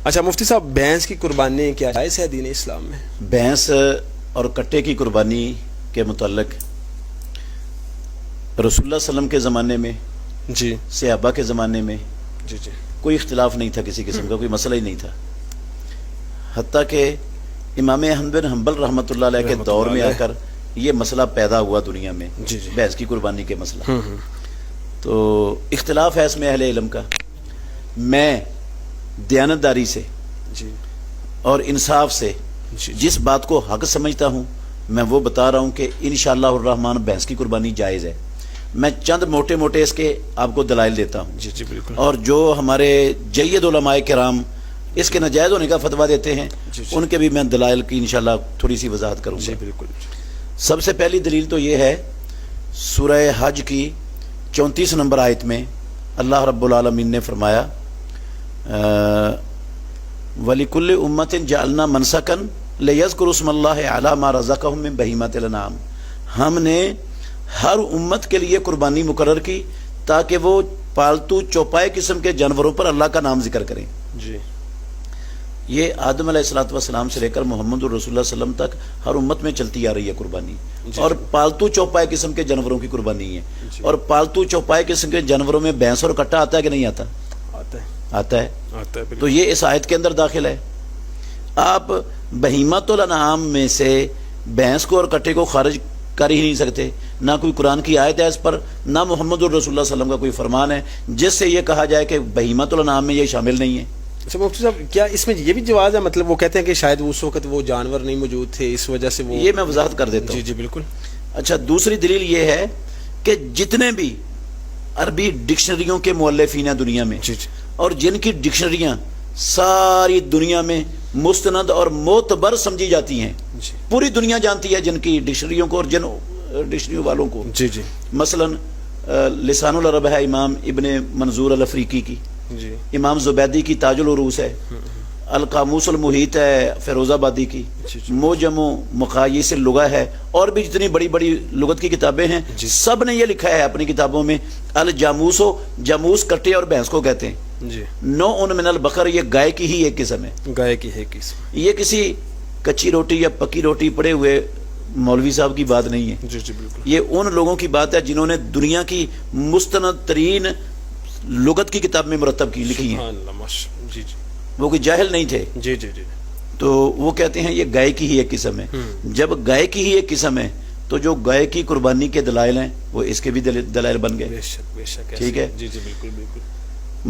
اچھا مفتی صاحب، بھینس کی قربانی کیا جائز ہے دین اسلام میں؟ بھینس اور کٹے کی قربانی کے متعلق رسول اللہ صلی اللہ علیہ وسلم کے زمانے میں، جی صحابہ کے زمانے میں جی جی کوئی اختلاف نہیں تھا، کسی قسم کا کوئی مسئلہ ہی نہیں تھا، حتیٰ کہ امام احمد بن حنبل رحمۃ اللہ علیہ کے دور میں آ کر یہ مسئلہ پیدا ہوا دنیا میں، جی جی بھینس کی قربانی کے مسئلہ۔ تو اختلاف ہے اس میں اہل علم کا۔ میں دیانتداری سے جی اور انصاف سے جی جس بات کو حق سمجھتا ہوں میں وہ بتا رہا ہوں کہ انشاءاللہ الرحمن بھینس کی قربانی جائز ہے۔ میں چند موٹے موٹے اس کے آپ کو دلائل دیتا ہوں، جی جی بالکل۔ اور جو ہمارے جید علماء کرام اس کے ناجائز ہونے کا فتویٰ دیتے ہیں جی جی ان کے بھی میں دلائل کی انشاءاللہ تھوڑی سی وضاحت کروں جی گا۔ بالکل۔ سب سے پہلی دلیل تو یہ ہے سورہ حج کی 34 نمبر آیت میں اللہ رب العالمین نے فرمایا وَلِكُلِّ أُمَّةٍ جَعَلْنَا مَنْسَكًا لِيَذْكُرُوا اسْمَ اللَّهِ عَلَى مَا رَزَقَهُم مِّن بَهِيمَةِ الْأَنْعَامِ، ہم نے ہر امت کے لیے قربانی مقرر کی تاکہ وہ پالتو چوپائے قسم کے جانوروں پر اللہ کا نام ذکر کریں۔ جی یہ آدم علیہ السلام سے لے کر محمد الرسول اللہ صلی اللہ علیہ وسلم تک ہر امت میں چلتی آ رہی ہے قربانی، اور پالتو چوپائے قسم کے جانوروں کی قربانی ہے۔ اور پالتو چوپائے قسم کے جانوروں میں بھینس اور کٹا آتا ہے کہ نہیں آتا؟ آتا ہے، آتا ہے۔ آتا ہے تو یہ اس آیت کے اندر داخل ہے۔ آپ بہیمۃ الانعام میں سے بھینس کو اور کٹے کو خارج کر ہی نہیں سکتے، نہ کوئی قرآن کی آیت ہے اس پر، نہ محمد الرسول اللہ صلی اللہ علیہ وسلم کا کوئی فرمان ہے جس سے یہ کہا جائے کہ بہیمۃ الانعام میں یہ شامل نہیں ہے۔ اچھا مفتی صاحب، کیا اس میں یہ بھی جواز ہے؟ مطلب وہ کہتے ہیں کہ شاید اس وقت وہ جانور نہیں موجود تھے، اس وجہ سے وہ… یہ میں وضاحت کر دیتا ہوں۔ جی جی بالکل۔ اچھا، دوسری دلیل یہ ہے کہ جتنے بھی عربی ڈکشنریوں کے مؤلفین ہیں دنیا میں، جی جی اور جن کی ڈکشنریاں ساری دنیا میں مستند اور معتبر سمجھی جاتی ہیں، جی پوری دنیا جانتی ہے جن کی ڈکشنریوں کو اور جن ڈکشنری والوں کو، جی جی مثلا لسان العرب ہے امام ابن منظور الافریقی کی، جی امام زبیدی کی تاج العروس ہے، القاموس المحیط ہے فیروز آبادی کی، جی جی موجم و مقاییس اللغہ ہے، اور بھی جتنی بڑی بڑی لغت کی کتابیں ہیں جی سب نے یہ لکھا ہے اپنی کتابوں میں الجاموس جاموس کٹے اور بھینس کو کہتے ہیں۔ جی نوع من البقر، یہ گائے کی ہی ایک قسم ہے۔ گائے کی ہے قسم۔ یہ کسی کچی روٹی یا پکی روٹی پڑے ہوئے مولوی صاحب کی بات نہیں ہے، جی جی بالکل۔ یہ ان لوگوں کی بات ہے جنہوں نے دنیا کی مستند ترین لغت کی کتاب میں مرتب کی لکھی ہیں، سبحان اللہ، ماشاءاللہ۔ جی جی وہ کوئی جاہل نہیں تھے۔ جی جی جی تو وہ کہتے ہیں یہ گائے کی ہی ایک قسم ہے۔ جب گائے کی ہی ایک قسم ہے تو جو گائے کی قربانی کے دلائل ہیں وہ اس کے بھی دلائل بن گئے۔ بے شک بے شک، ٹھیک ہے۔ جی جی بالکل بالکل۔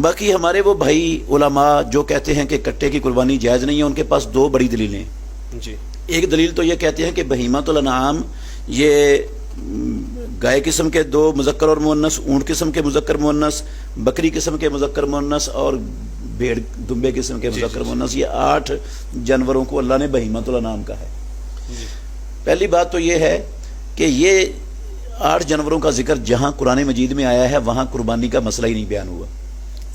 باقی ہمارے وہ بھائی علماء جو کہتے ہیں کہ کٹے کی قربانی جائز نہیں ہے، ان کے پاس دو بڑی دلیلیں ہیں۔ جی ایک دلیل تو یہ کہتے ہیں کہ بہیمۃ الانعام یہ گائے قسم کے دو مذکر اور مؤنث، اونٹ قسم کے مذکر مؤنث، بکری قسم کے مذکر مؤنث اور بھیڑ دمبے قسم کے مذکر مؤنث، یہ 8 جانوروں کو اللہ نے بہیمۃ الانعام کہا ہے۔ جی پہلی بات تو یہ ہے کہ یہ 8 جانوروں کا ذکر جہاں قرآن مجید میں آیا ہے وہاں قربانی کا مسئلہ ہی نہیں بیان ہوا،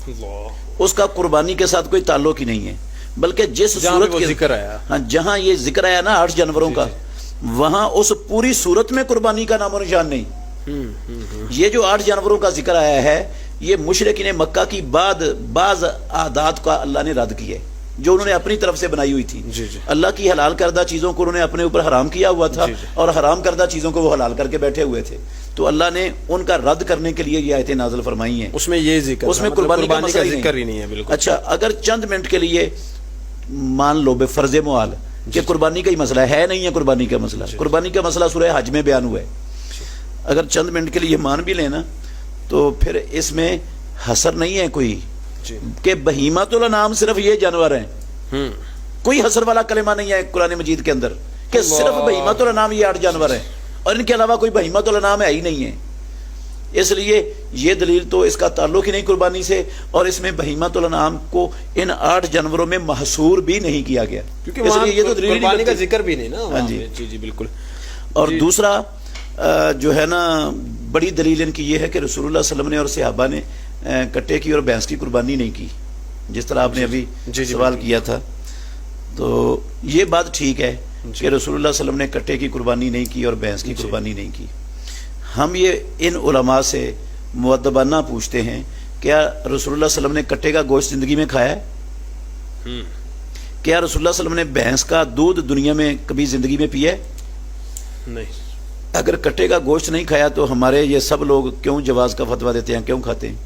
اللہ، اس کا قربانی کے ساتھ کوئی تعلق ہی نہیں ہے، بلکہ جس صورت کے ذکر آیا، ہاں جہاں یہ ذکر آیا نا 8 جانوروں کا، وہاں اس پوری صورت میں قربانی کا نام و نشان نہیں۔ یہ جو 8 جانوروں کا ذکر آیا ہے یہ مشرکین مکہ کی بعض عادات کا اللہ نے رد کیا ہے جو انہوں نے اپنی طرف سے بنائی ہوئی تھی۔ جی جی اللہ کی حلال کردہ چیزوں کو انہوں نے اپنے اوپر حرام کیا ہوا تھا، جی جی، اور حرام کردہ چیزوں کو وہ حلال کر کے بیٹھے ہوئے تھے، تو اللہ نے ان کا رد کرنے کے لیے یہ آیتیں نازل فرمائی ہیں۔ اس میں یہ ذکر، اس میں مطلب قربانی کا مسئلہ ذکر ہی نہیں ہے۔ بالکل۔ اچھا، اگر چند منٹ کے لیے مان لو بے فرض محال کہ قربانی کا ہی مسئلہ ہے نہیں ہے، قربانی کا مسئلہ، قربانی کا مسئلہ سورہ حج میں بیان ہوا ہے، اگر چند منٹ کے لیے مان بھی لینا تو پھر اس میں حصر نہیں ہے کوئی جی کہ بہیمۃ الانعام صرف یہ جانور ہیں، کوئی حصر والا کلمہ نہیں ہے قرآن مجید کے اندر کہ صرف بہیمۃ الانعام یہ 8 جانور ہیں اور ان کے علاوہ کوئی بہیمۃ الانعام ہے ہی نہیں ہے۔ اس لیے یہ دلیل تو اس کا تعلق ہی نہیں قربانی سے، اور اس میں بہیمۃ الانعام کو ان 8 جانوروں میں محصور بھی نہیں کیا گیا، کیونکہ اس وہاں لیے یہ تو دلیل قربانی کا نہیں ذکر بھی نہیں نا۔ ہاں جی جی جی بالکل۔ اور دوسرا جو ہے نا بڑی دلیل ان کی یہ ہے کہ رسول اللہ صلی اللہ علیہ وسلم نے اور صحابہ نے کٹے کی اور بھینس کی قربانی نہیں کی، جس طرح آپ نے ابھی سوال کیا تھا۔ تو یہ بات ٹھیک ہے کہ رسول اللہ صلی اللہ علیہ وسلم نے کٹے کی قربانی نہیں کی اور بھینس کی قربانی نہیں کی۔ ہم یہ ان علماء سے مؤدبانہ پوچھتے ہیں، کیا رسول اللہ صلی اللہ علیہ وسلم نے کٹے کا گوشت زندگی میں کھایا ہے؟ کیا رسول اللہ صلی اللہ علیہ وسلم نے بھینس کا دودھ دنیا میں کبھی زندگی میں پیا ہے؟ نہیں. اگر کٹے کا گوشت نہیں کھایا تو ہمارے یہ سب لوگ کیوں جواز کا فتویٰ دیتے ہیں, کیوں کھاتے ہیں؟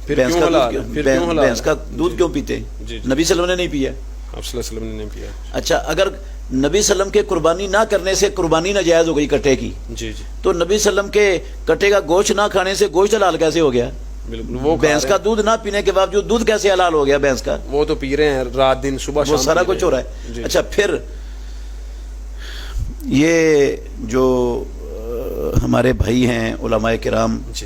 پھر بھینس کیوں کا حلال دودھ ہے؟ پھر کیوں حلال بھینس کا ہے؟ دودھ کیوں پیتے ہیں؟ جی جی. نبی صلی اللہ علیہ وسلم نے نہیں پیا. آپ صلی اللہ علیہ وسلم نے نہیں پیا. اچھا, اگر نبی صلی اللہ علیہ وسلم کے قربانی نہ کرنے سے قربانی ناجائز ہو گئی کٹے کی, جی جی تو نبی صلی اللہ علیہ وسلم کے کٹے کا گوشت نہ کھانے سے گوشت حلال کیسے ہو گیا؟ بالکل. وہ بھینس کا دودھ نہ پینے کے باوجود دودھ کیسے حلال ہو گیا بھینس کا؟ وہ تو پی رہے ہیں رات دن صبح وہ شام سارا پی رہے کچھ ہو رہا ہیں. ہے. اچھا, پھر یہ جو ہمارے بھائی ہیں علماء کرام جی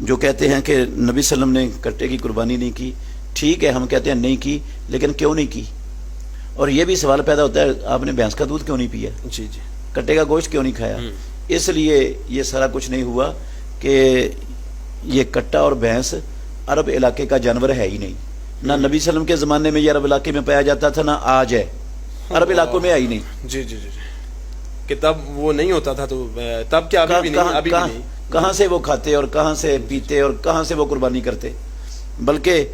جو کہتے ہیں کہ نبی صلی اللہ علیہ وسلم نے کٹے کی قربانی نہیں کی, ٹھیک ہے, ہم کہتے ہیں نہیں کی, لیکن کیوں نہیں کی؟ اور یہ بھی سوال پیدا ہوتا ہے, آپ نے بھینس کا دودھ کیوں نہیں پیا, جی جی کٹے کا گوشت کیوں نہیں کھایا؟ اس لیے یہ سارا کچھ نہیں ہوا کہ یہ کٹا اور بھینس عرب علاقے کا جانور ہے ہی نہیں. نہ نبی صلی اللہ علیہ وسلم کے زمانے میں یہ عرب علاقے میں پایا جاتا تھا, نہ آج ہے. عرب علاقوں میں ہے ہی نہیں. جی جی جی کہ تب وہ نہیں ہوتا تھا, تو تب کیا ابھی بھی نہیں, ابھی بھی نہیں. کہاں سے وہ کھاتے اور کہاں سے پیتے اور کہاں سے وہ قربانی کرتے؟ بلکہ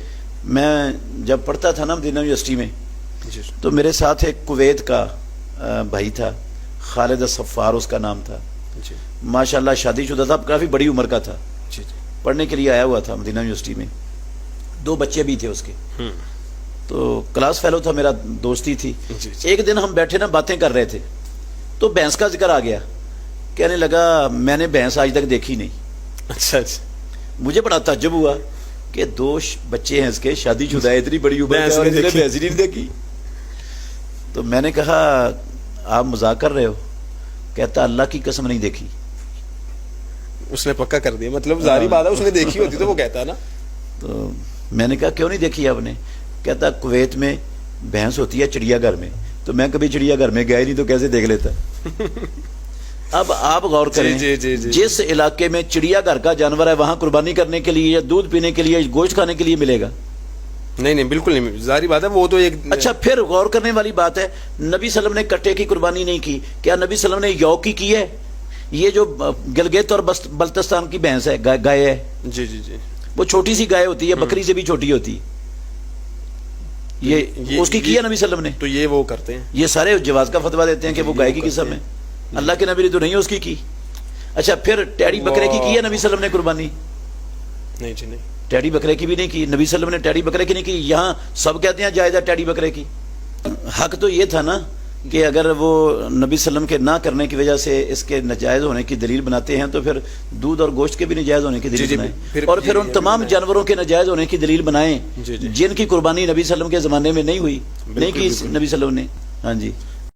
میں جب پڑھتا تھا نا مدینہ یونیورسٹی میں, جی تو میرے ساتھ ایک کویت کا بھائی تھا, خالد الصفار اس کا نام تھا. جی ماشاءاللہ شادی شدہ تھا, کافی بڑی عمر کا تھا, جی جی پڑھنے کے لیے آیا ہوا تھا مدینہ یونیورسٹی میں. 2 بچے بھی تھے اس کے, تو کلاس فیلو تھا, میرا دوستی تھی. جی. ایک دن ہم بیٹھے نا باتیں کر رہے تھے, تو بھینس کا ذکر آ گیا. کہنے لگا میں نے بھینس آج تک دیکھی نہیں. اچھا اچھا. مجھے بڑا تعجب ہوا کہ 2 بچے ہیں اس کے, شادی شدہ ہے, اتنی بڑی عمر بھینس اور نہیں اس نے دیکھی. بھینس ہی نہیں دیکھی. تو میں نے کہا آپ مذاق کر رہے ہو؟ کہتا اللہ کی قسم نہیں دیکھی. اس نے پکا کر دیا, مطلب ظاہری بات ہے اس نے دیکھی ہوتی تو وہ کہتا نا. تو میں نے کہا کیوں نہیں دیکھی آپ نے؟ کہتا کویت میں بھینس ہوتی ہے چڑیا گھر میں, تو میں کبھی چڑیا گھر میں گیا ہی نہیں, تو کیسے دیکھ لیتا. اب آپ غور کریں, جی جی جی. جس علاقے میں چڑیا گھر کا جانور ہے وہاں قربانی کرنے کے لیے یا دودھ پینے کے لیے گوشت کھانے کے لیے ملے گا؟ نہیں نہیں بالکل نہیں, ظاہری بات ہے وہ تو ایک. اچھا, پھر غور کرنے والی بات ہے, نبی صلی اللہ علیہ وسلم نے کٹے کی قربانی نہیں کی, کیا نبی صلی اللہ علیہ وسلم نے یوک کی ہے؟ یہ جو گلگت اور بلتستان کی بھینس ہے, گائے ہے, جی جی جی, وہ چھوٹی سی گائے ہوتی ہے, بکری سے بھی چھوٹی ہوتی, یہ اس کی کیا نبی صلی اللہ علیہ وسلم نے؟ تو یہ وہ کرتے ہیں, یہ سارے جواز کا فتویٰ دیتے ہیں کہ وہ گائے کی قسم ہے. اللہ کے نبی نے تو نہیں اس کی. اچھا, پھر ٹیڑی بکرے کی ہے نبی صلی اللہ علیہ وسلم نے قربانی؟ نہیں جی نہیں, ٹیڑی بکرے کی بھی نہیں کی. نبی صلی اللہ علیہ وسلم نے ٹیڑی بکرے کی نہیں کی. یہاں سب کہتے ہیں جائز ہے ٹیڑی بکرے کی. حق تو یہ تھا نا کہ اگر وہ نبی صلی اللہ علیہ وسلم کے نہ کرنے کی وجہ سے اس کے ناجائز ہونے کی دلیل بناتے ہیں, تو پھر دودھ اور گوشت کے بھی ناجائز ہونے کی دلیل بنائیں, اور پھر ان تمام جانوروں کے ناجائز ہونے کی دلیل بنائیں جن کی قربانی نبی صلی اللہ علیہ وسلم کے زمانے میں نہیں ہوئی, نہیں کی نبی صلی اللہ علیہ وسلم نے. ہاں جی.